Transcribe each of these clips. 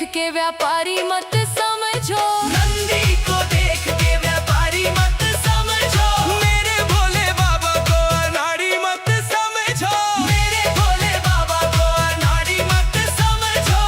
के व्यापारी मत समझो, नंदी को देख के व्यापारी मत समझो। मेरे भोले बाबा को अनाड़ी मत समझो, मेरे भोले बाबा को अनाड़ी मत समझो।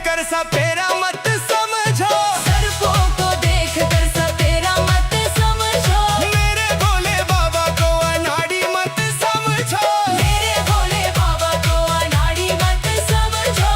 कर सपेरा मत समझो, सर्पों को देख कर सपेरा मत समझो। मेरे भोले बाबा को अनाड़ी मत समझो, मेरे भोले बाबा को अनाड़ी मत समझो।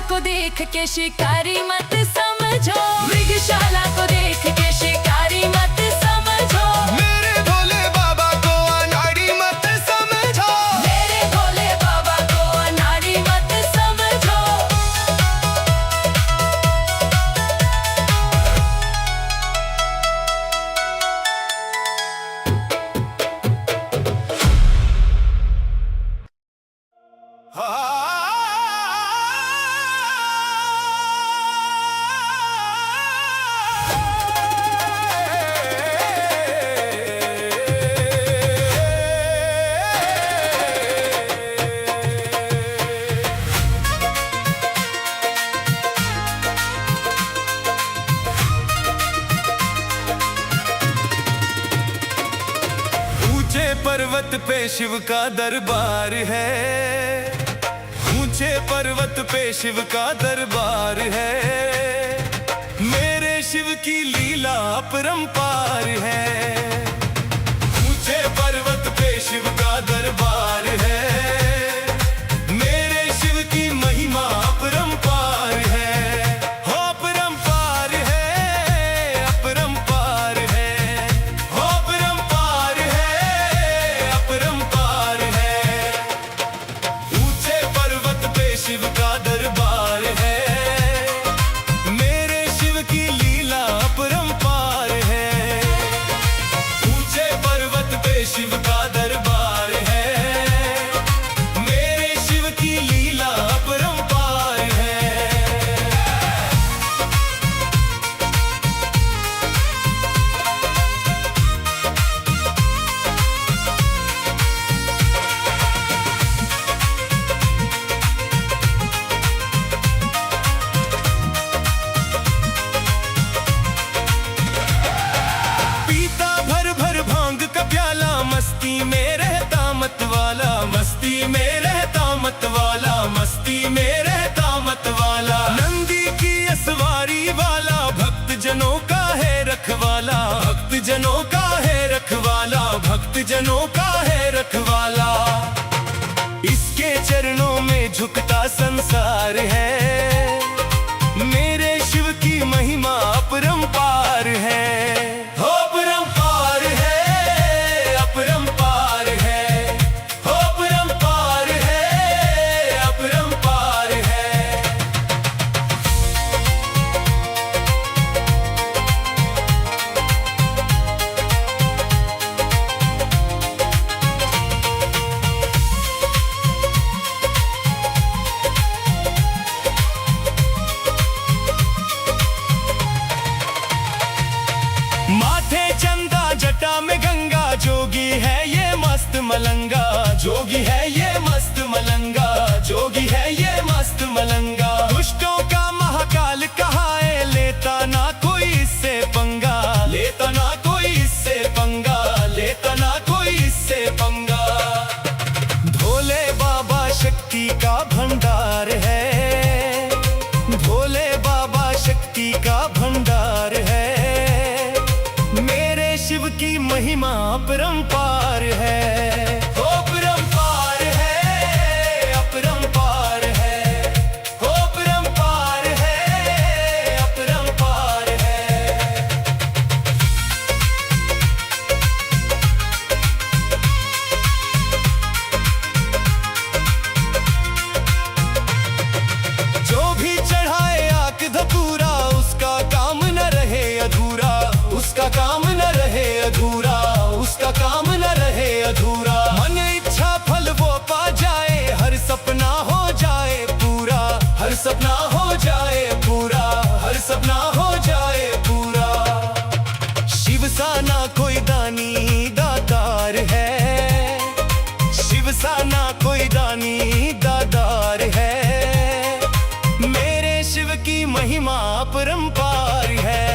को देख के शिकारी मत समझो, मृगशाला को देख के शिकारी मत समझो। मेरे भोले बाबा को अनाड़ी मत समझो, मेरे भोले बाबा को अनाड़ी मत समझो। पर्वत पे शिव का दरबार है। ऊंचे पर्वत पे शिव का दरबार है। मेरे शिव की लीला अपरंपार है। ऊंचे पर्वत पे शिव का दरबार है। मेरे शिव की महिमा अपरंपार है। हो अपरंपार है, अपरंपार है। हो अपरंपार है, अपरंपार है। ऊंचे पर्वत पे शिव का दरबार है। मेरे शिव की लीला अपरंपार है। ऊंचे पर्वत पे शिव का दरबार है। मेरे शिव की लीला अपरंपार है। पीता भर भर भांग का प्याला, मस्ती में रहता मत वाला। मस्ती में रहता मत वाला। मस्ती में रहता मत वाला। नंदी की असवारी वाला, भक्त जनों का है रखवाला। भक्त जनों का है रखवाला। भक्त जनों का है रखवाला। इसके चरणों में झुकता संसार है। मेरे शिव की महिमा अपरंपार है। हो अपरंपार है, अपरंपार है। हो अपरंपार है, अपरंपार है। माथे चंदा जटा में गंगा, जोगी है ये मस्त मलंगा। जोगी है ये मस्त मलंगा। जोगी है ये मस्त मलंगा। दुष्टों का महाकाल कहाए, लेता ना कोई इससे पंगा। लेता ना कोई इससे पंगा। लेता ना कोई इससे पंगा। भोले बाबा शक्ति का भंडार है। भोले बाबा शक्ति का भंडार है। मेरे शिव की महिमा अपरंपार है। हो अपरंपार है, अपरंपार है। हो अपरंपार है, अपरंपार है। जो भी चढ़ाए आक धतूरा, उसका काम न रहे अधूरा। उसका काम न रहे अधूरा। उसका काम न रहे अधूरा। मन इच्छा फल वो पा जाए, हर सपना हो जाए पूरा। हर सपना हो जाए पूरा। हर सपना हो जाए पूरा। शिव सा ना कोई दानी दातार है। शिव सा ना कोई दानी दातार है। मेरे शिव की महिमा अपरंपार है।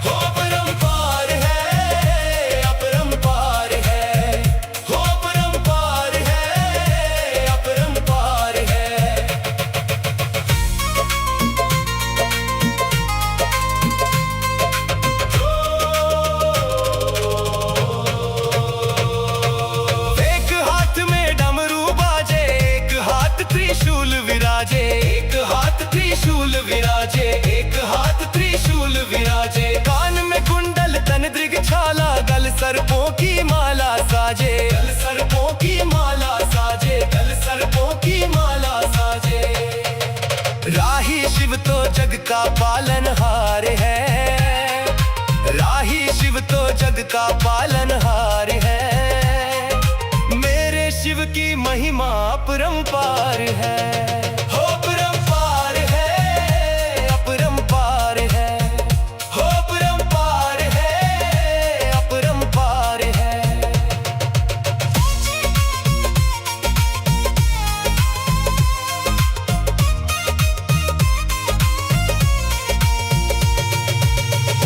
हो अपरंपार है, अपरंपार है। हो अपरंपार है, अपरंपार है। एक हाथ में डमरू बाजे, एक हाथ त्रिशूल विराजे। एक हाथ त्रिशूल विराजे। एक हाथ त्रिशूल विराजे। कान में कुंडल तन दृग छाला, गल सर्पों की माला साजे। गल सर्पों की माला साजे। गल सर्पों की माला साजे। राही शिव तो जग का पालनहार है। राही शिव तो जग का पालनहार है। मेरे शिव की महिमा अपरंपार है। हो अपरंपार है, अपरंपार है। हो अपरंपार है, अपरंपार है।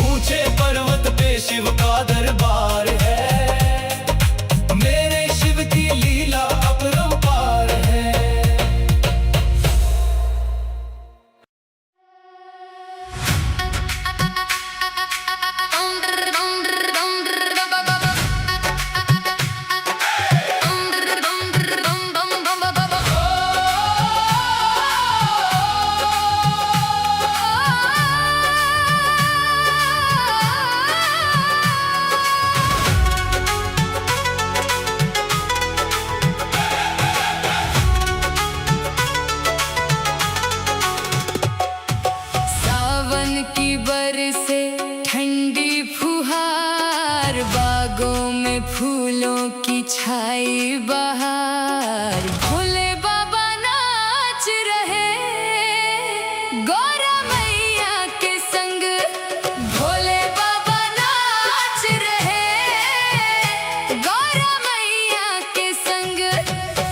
ऊंचे पर्वत पे शिव का दरबार है। मेरे बागों में फूलों की छाई बहार, भोले बाबा नाच रहे गौरा मैया के संग, भोले बाबा नाच रहे गौरा मैया के संग।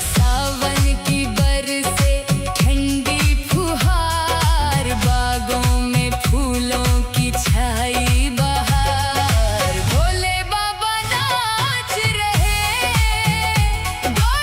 सावन की बरसे ठंडी फुहार, बागों में फूलों की छाई बहार, भोले बाबा नाच रहे गौरा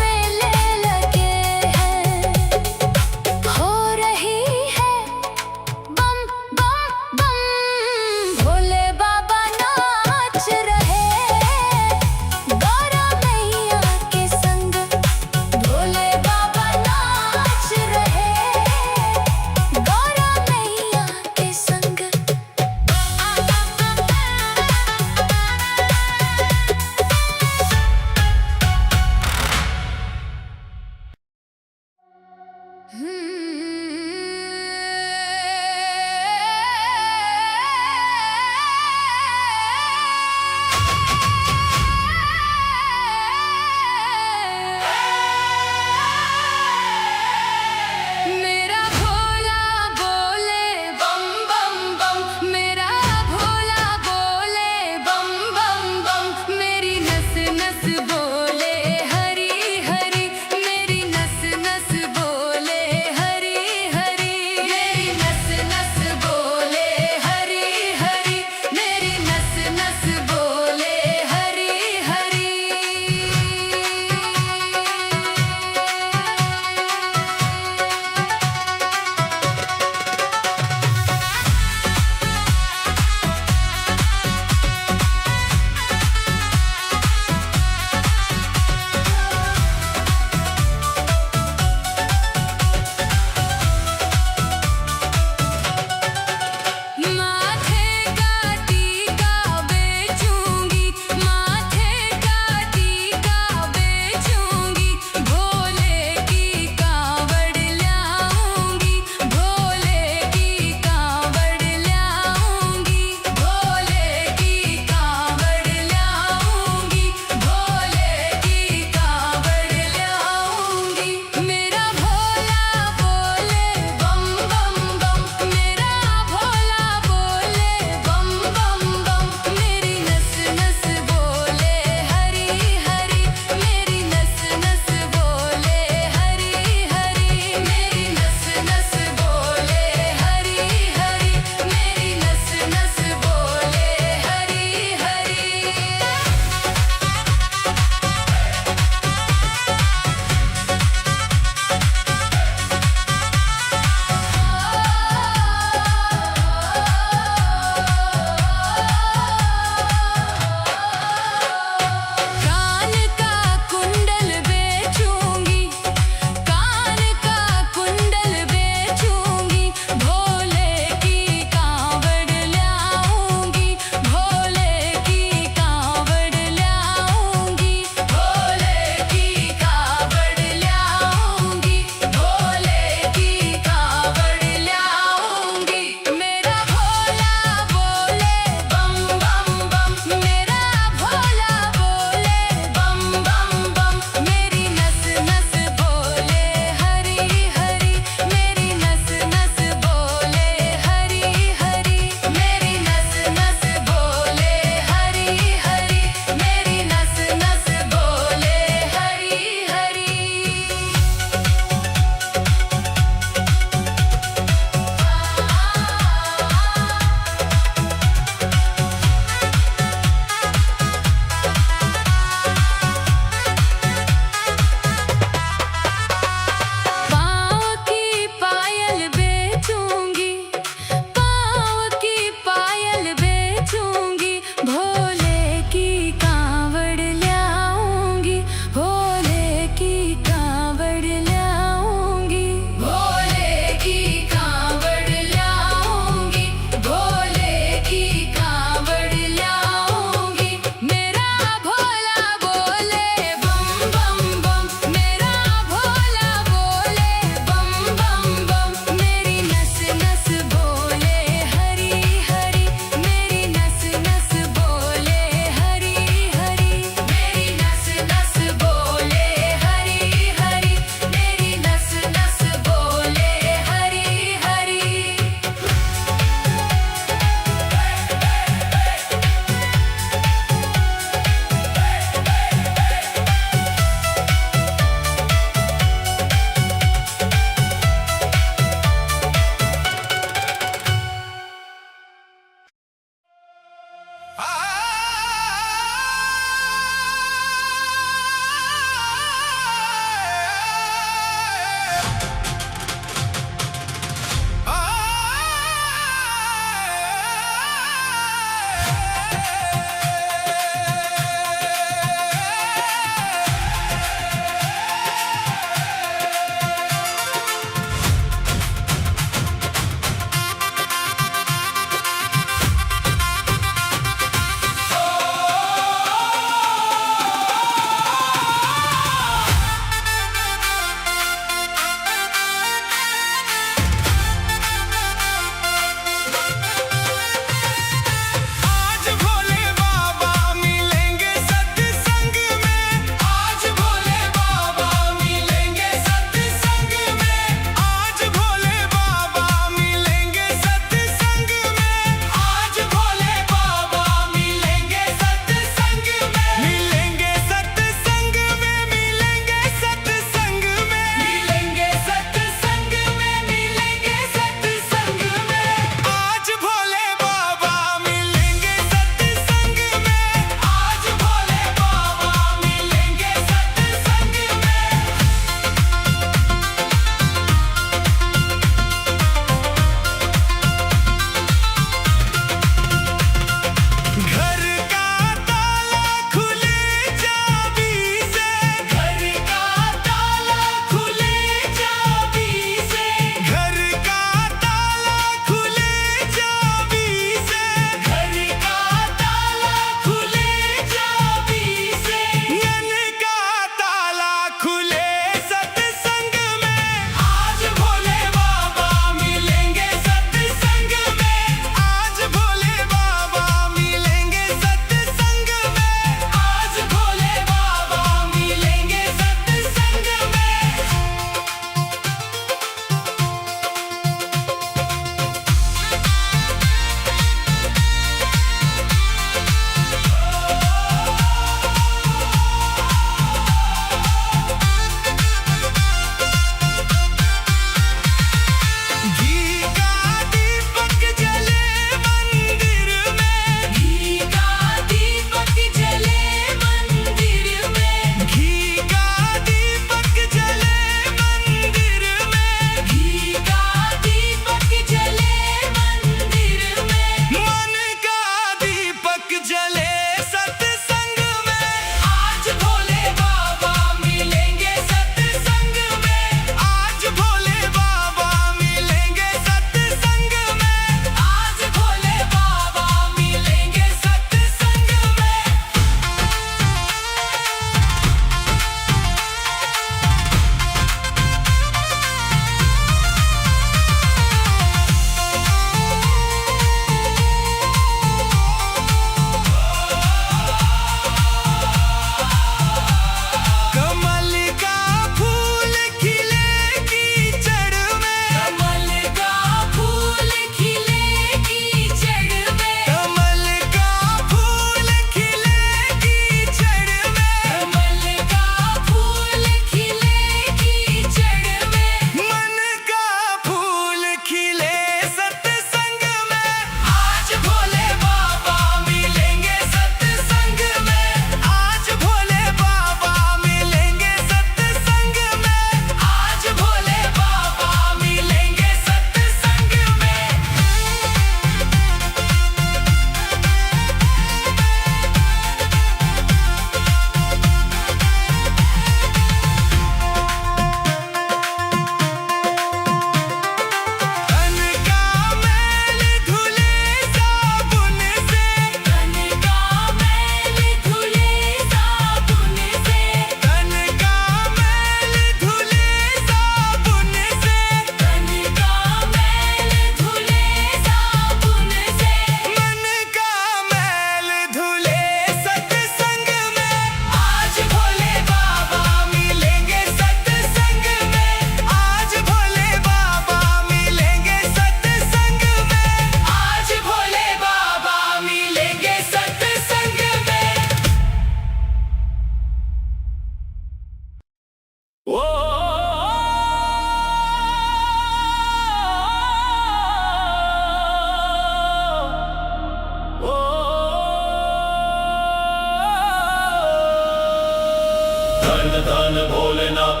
धन धन भोलेनाथ,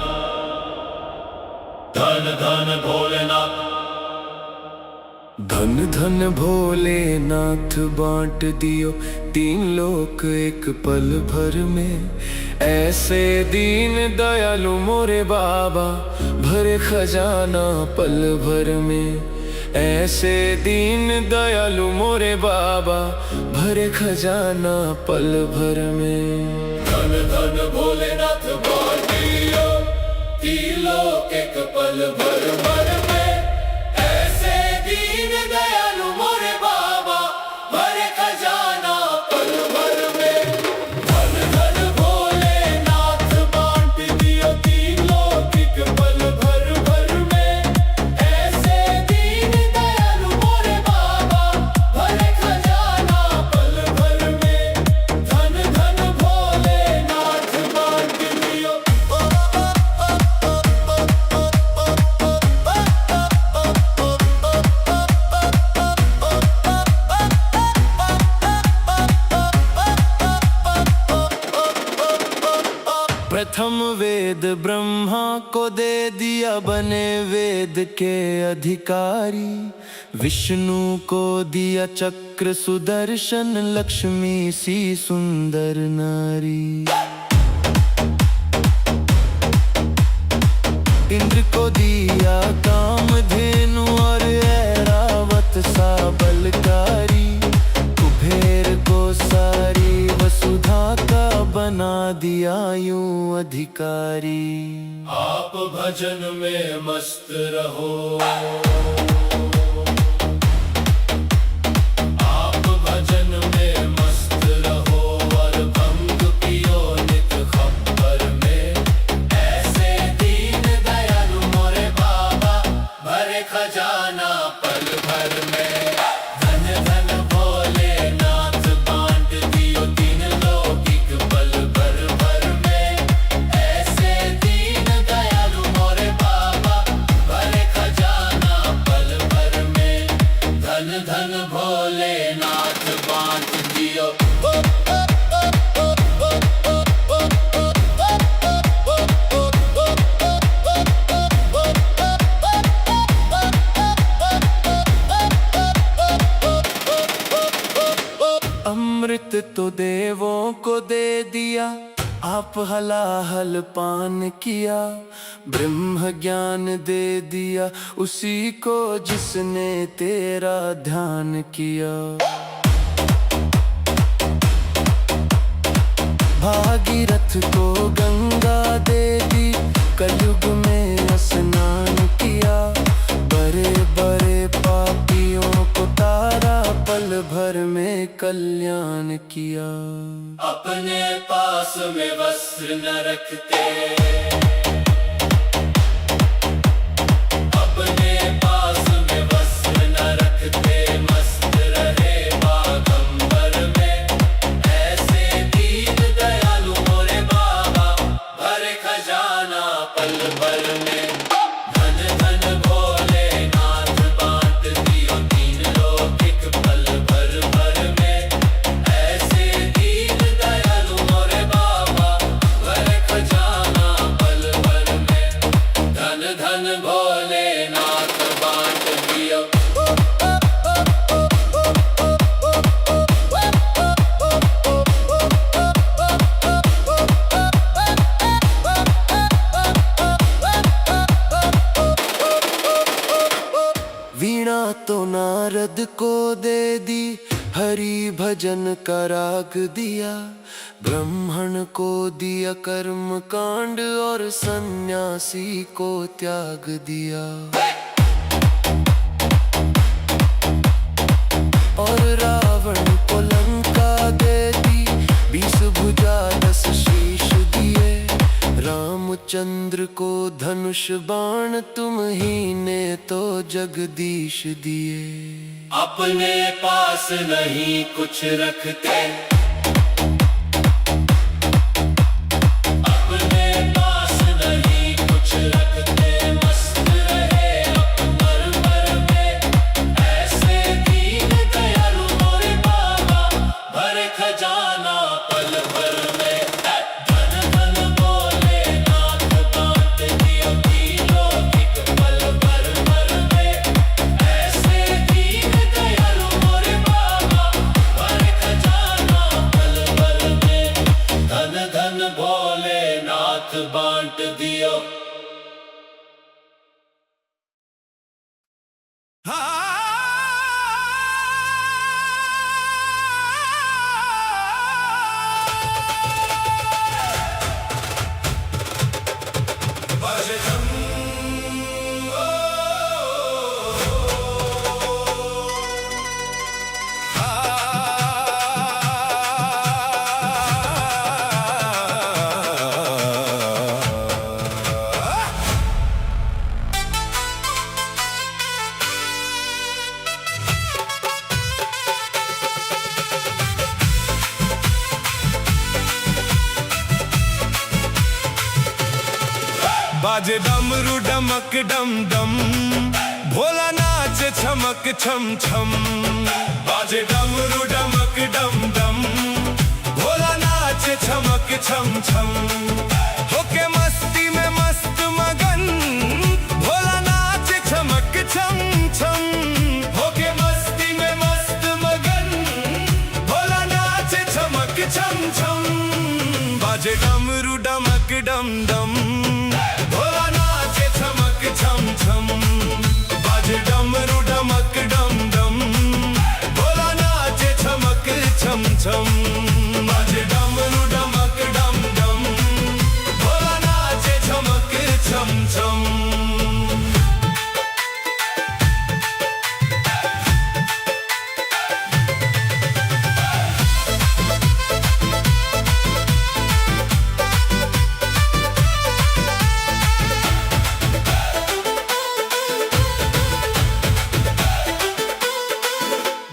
धन धन भोलेनाथ। धन धन भोलेनाथ बांट दियो तीन लोक एक पल भर में। ऐसे दीन दयालु मोरे बाबा भरे खजाना पल भर में। ऐसे दीन दयालु मोरे बाबा भरे खजाना पल भर में। धन धन भोलेनाथ बांट दियो तीन लोक एक पल भर भर में। ऐसे दीन दयालु मोरे बाबा भरे खजाना पल भर में। धन धन भोलेनाथ बांट दियो तीन लोक एक पल भर भर में। ऐसे दीन दयालु मोरे बाबा भरे खजाना पल भर में। धन धन भोलेनाथ बांट दियो। प्रथम वेद ब्रह्मा को दे दिया बने वेद के अधिकारी। विष्णु को दिया चक्र सुदर्शन लक्ष्मी सी सुंदर नारी। इंद्र को दिया कामधेनु और ऐरावत सा बलकारी। कुबेर को सारी वसुधा का बना दिया यूं अधिकारी। आप भजन में मस्त रहो, आप भजन में मस्त रहो और भंग पियो नित खप्पर में। ऐसे दीन दयालु मोरे बाबा भरे खजाना पल भर में। धन धन भोलेनाथ बांट दियो तीन लोक एक पल भर भर में। ऐसे दीन दयालु मोरे बाबा भरे खजाना पल भर में। धन धन भोलेनाथ बांट दियो। अमृत तो देवों को दे दिया, आप हलाहल पान किया। ब्रह्म ज्ञान दे दिया उसी को जिसने तेरा ध्यान किया। भागीरथ को गंगा दे दी, कलयुग में स्नान किया। बड़े बड़े पापियों को तारा पल भर में कल्याण किया। अपने पास में वस्त्र न रखते, अपने पास में वस्त्र न रखते, मस्त रहे बागंबर में। ऐसे दीन दयालु मोरे बाबा भरे खजाना पल भर में। धन धन भोलेनाथ बांट दियो तीन लोक एक पल भर भर में। ऐसे दीन दयालु मोरे बाबा भरे खजाना पल भर में। धन धन भोलेनाथ बांट दियो। वीणा तो नारद को दे दी, हरि भजन का राग दिया। ब्राह्मण को दिया कर्म कांड और सन्यासी को त्याग दिया। और रावण को लंका दे दी, 20 भुजा 10 शीश दिए। रामचंद्र को धनुष बाण तुम ही ने तो जगदीश दिए। अपने पास नहीं कुछ रखते, अपने पास नहीं कुछ रखते, मस्त रहे अकबर भर में। ऐसे दीन दयालु मोरे बाबा भरे खजाना पल भर में। धन धन भोलेनाथ भोलेनाथ बांट दियो। बाजे डमरू डमक डम डम, भोला नाचे छमक छम छम। बाजे डमरू डमक डम डम, भोला नाचे छमक छम छम। होके मस्ती में मस्त मगन, भोला नाचे छमक छम छम। होके मस्ती में मस्त मगन, भोला नाचे छमक छम छम। बाजे डमरू डमक डम डम, भोला नाचे छमक छम छम। बाजे डमरू डमक डम डम, भोला नाचे छमक छम छम। बाजे डमरू डमक डम डम, भोला नाचे छमक छम छम।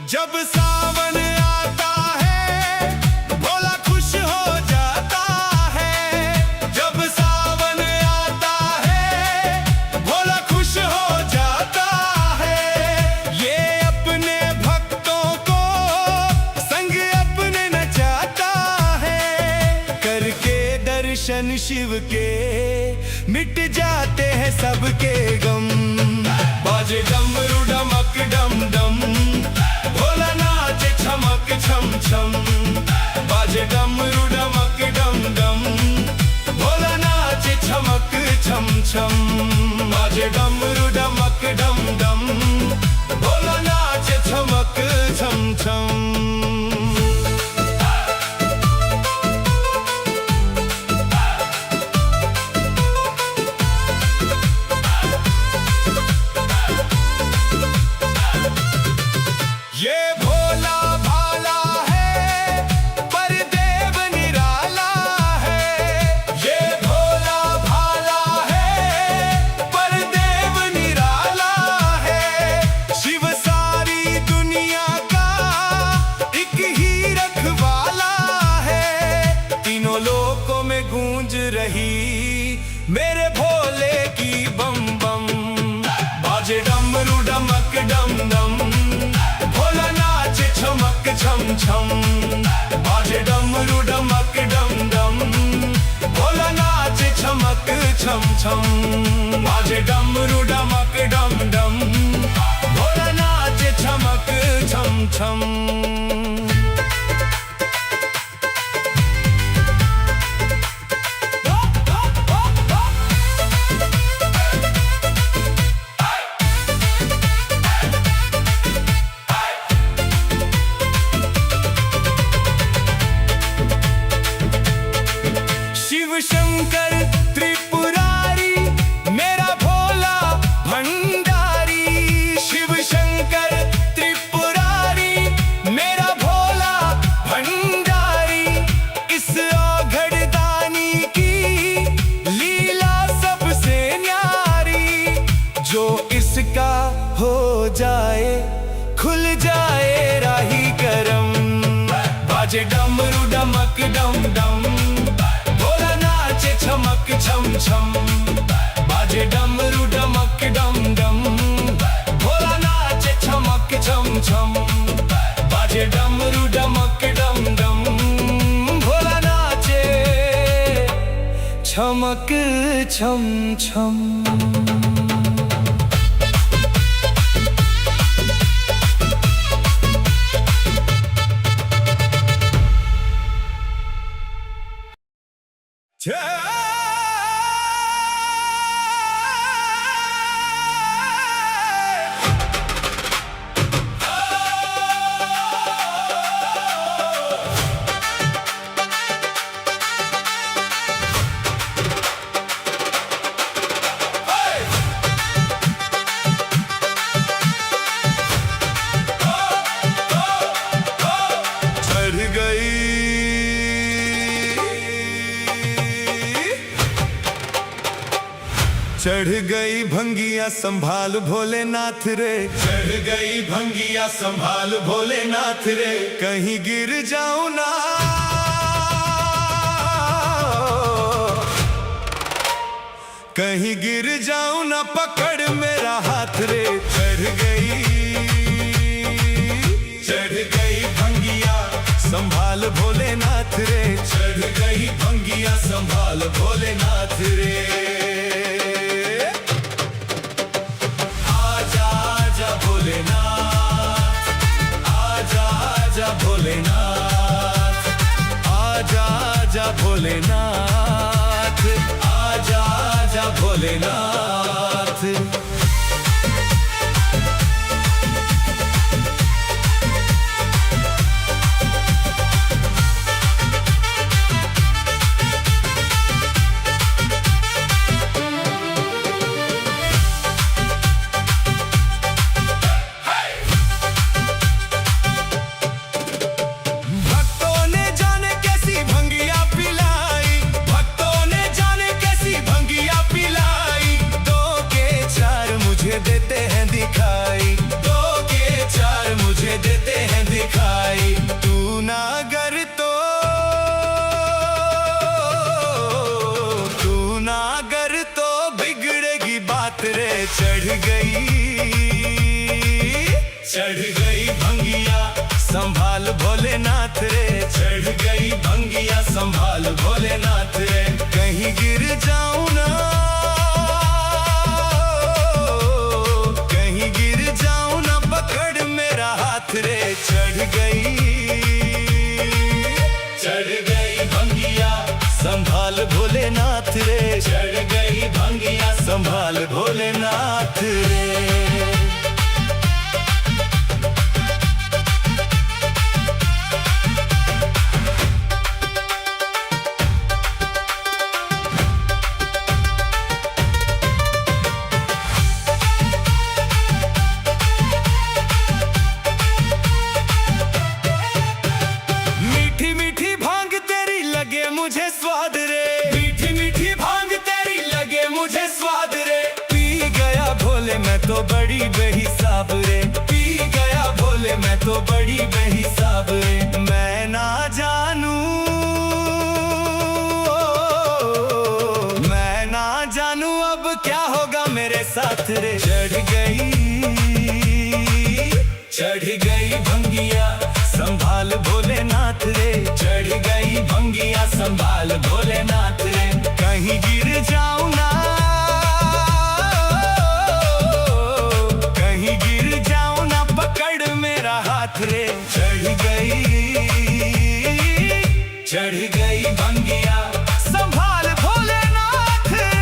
जब सावन आता है, भोला खुश हो जाता है। जब सावन आता है, भोला खुश हो जाता है। ये अपने भक्तों को संग अपने नचाता है। करके दर्शन शिव के मिट जाते हैं सबके गम। बाजे डमरू डमक डम डम, भोला नाचे छमक छम छम। बाजे डमरू डमक डम डम, भोला नाचे छमक छम छम। बाजे डमरू डमक डम डम, भोला नाचे छमक छम छम। ये भोला भाला है, पर देव निराला है। ये भोला भाला है, पर देव निराला है। शिव सारी दुनिया का एक ही रखवाला है। तीनों लोकों में गूंज रही मेरे भोले की बम बम। बाजे डमरू डमक डम डम, भोला नाचे छमक छम छम। बाजे डमरू डमक डम डम, भोला नाचे छमक छम छम। बाजे डमरू डमक डम डम, भोला नाचे छमक छम छम। शिव शंकर त्रिपुरारी, मेरा भोला भंडारी। शिव शंकर त्रिपुरारी, मेरा भोला भंडारी। इस औघड़ दानी की लीला सबसे न्यारी। जो इसका हो जाए, खुल जाए राही करम। बाजे डमरू डमक डम डम, भोला नाचे छमक छम छम। बाजे डमरू डमक डम डम, भोला नाचे छमक छम छम। बाजे डमरू डमक डम डम, भोला नाचे छमक छम छम। चढ़ गई भंगिया संभाल भोलेनाथ रे, चढ़ गई भंगिया संभाल भोलेनाथ रे, कहीं गिर जाऊं ना, कहीं गिर जाऊं ना, पकड़ मेरा हाथ रे। चढ़ गई भंगिया संभाल भोलेनाथ रे, चढ़ गई भंगिया संभाल भोलेनाथ रे। भोलेनाथ आजा आजा भोलेनाथ, आजा आजा भोलेनाथ। देते हैं दिखाई, दो के चार मुझे देते हैं दिखाई। तू ना गर तो, तू ना गर तो बिगड़ेगी बात रे। चढ़ गई भंगिया संभाल भोलेनाथ रे, चढ़ गई भंगिया संभाल भोलेनाथ रे, कहीं गिर जाऊं ना, रे। चढ़ गई भंगिया संभाल भोलेनाथ रे, चढ़ गई भंगिया संभाल भोलेनाथ रे। मुझे स्वाद रे, मीठी मीठी भांग तेरी लगे मुझे स्वाद रे। पी गया भोले मैं तो बड़ी बेहिसाब रे, पी गया भोले मैं तो बड़ी बेहिसाब रे। मैं ना जानूं, मैं ना जानूं अब क्या होगा मेरे साथ रे। चढ़ गई भंगिया संभाल भोलेनाथ रे, चढ़ गई भंगिया संभाल भोलेनाथ रे, कहीं गिर जाऊं ना, कहीं गिर जाऊं ना, पकड़ मेरा हाथ रे। चढ़ गई भंगिया संभाल भोलेनाथ रे।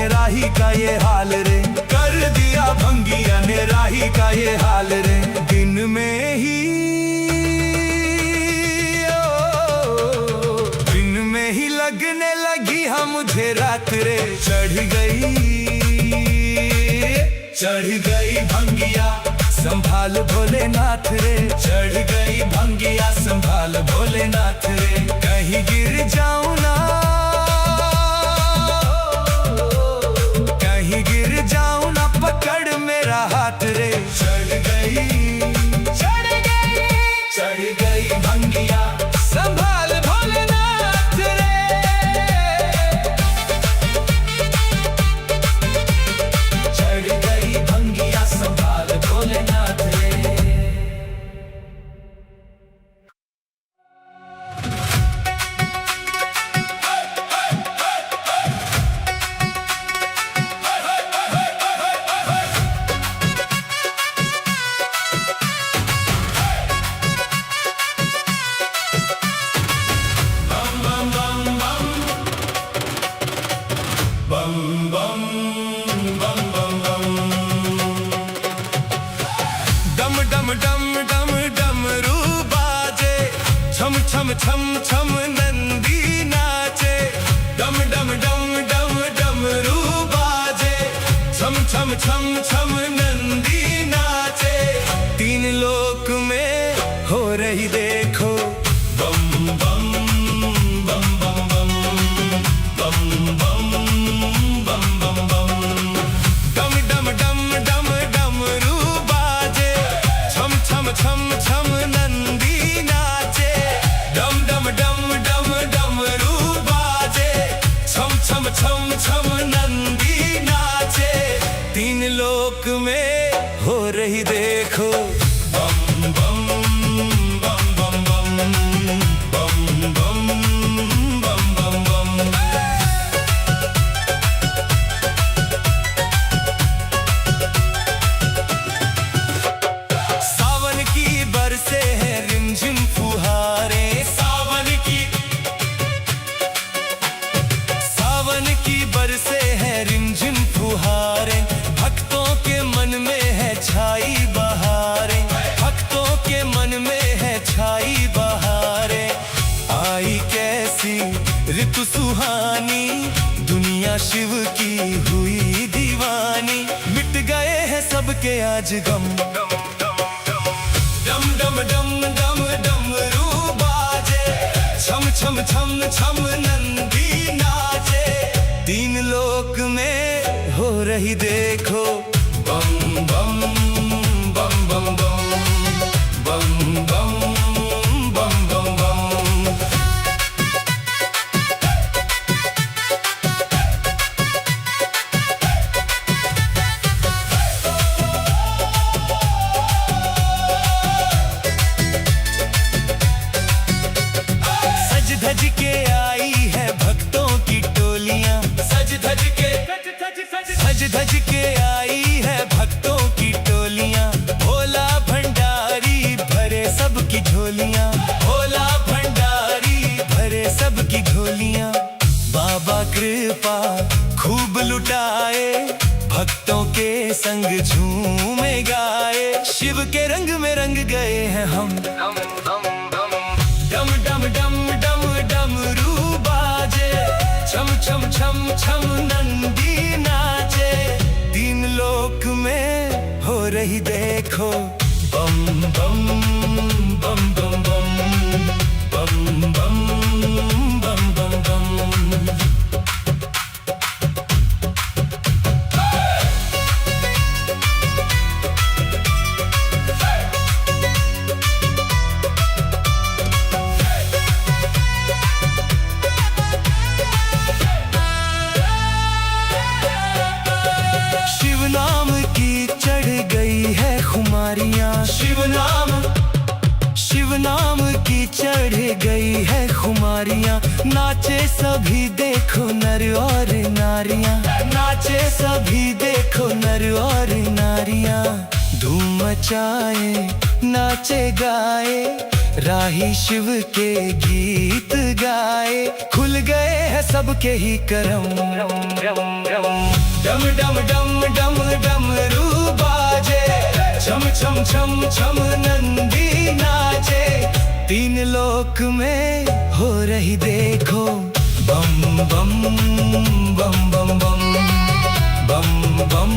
राही का ये हाल रे, कर दिया भंगिया ने राही का ये हाल रे। दिन में ही लगने लगी हाँ मुझे रात रे। चढ़ गई भंगिया संभाल भोलेनाथ रे, चढ़ गई भंगिया संभाल भोलेनाथ रे, कहीं गिर जाऊं ना, कहीं गिर जाऊं ना, पकड़ मेरा हाथ रे। चढ़ गई भंगिया संभाल भोलेनाथ रे। छम नंदी नाचे, डम डम डम डम डमरू बाजे, छम छम छम छम नंदी नाचे। तीन लोक में हो रही देखो बम बम बम बम बम बम बम बम बम बम। डम डम डम डम डमरू बाजे, छम छम छम छम नंदी नाचे, डम डम डम डम डमरू बाजे, छम छम छम छम नंदी नाचे। तीन लोक में हो रही देखो बम बम बम बम बम बम बम बम बम बम। सावन की बरसे हैं रिमझिम फुहारें, सावन की बरसे हैं रिमझिम फुहारें। भक्तों के मन में है छाई बहारें, भक्तों के मन में है छाई बहारें। आई कैसी ऋतु सुहानी, दुनिया शिव की हुई दीवानी। मिट गए हैं सबके आज गम, डम डम डम डम डमरू बाजे, छम छम छम छम नंदी नाचे। तीन लोक में हो रही देखो बम बम बम बम बम बम बम बम बम बम। सज धज के आई है भक्तों की टोलियां, सज धज के आई है भक्तों की टोलियां। भोला भंडारी भरे सबकी झोलियां, भोला भंडारी भरे सबकी झोलियां। बाबा कृपा खूब लुटाए, भक्तों के संग झूमे गाए। शिव के रंग में रंग गए हैं हम, डम डम डम डम डमरू बाजे, छम छम छम छम नंदी नाचे। तीन लोक में हो रही देखो बम बम बम बम बम बम बम बम बम बम। शिव नाम की चढ़ गई है खुमारियां, शिव नाम की चढ़ गई है खुमारियां। नाचे सभी देखो नर और नारियां, नाचे सभी देखो नर और नारियां। धूम मचाए नाचे गाए, राही शिव के गीत गाए। खुल गए हैं सबके ही करम, डम डम डम डम डमरू बाजे, छम छम छम छम नंदी नाचे। तीन लोक में हो रही देखो बम बम बम बम बम बम बम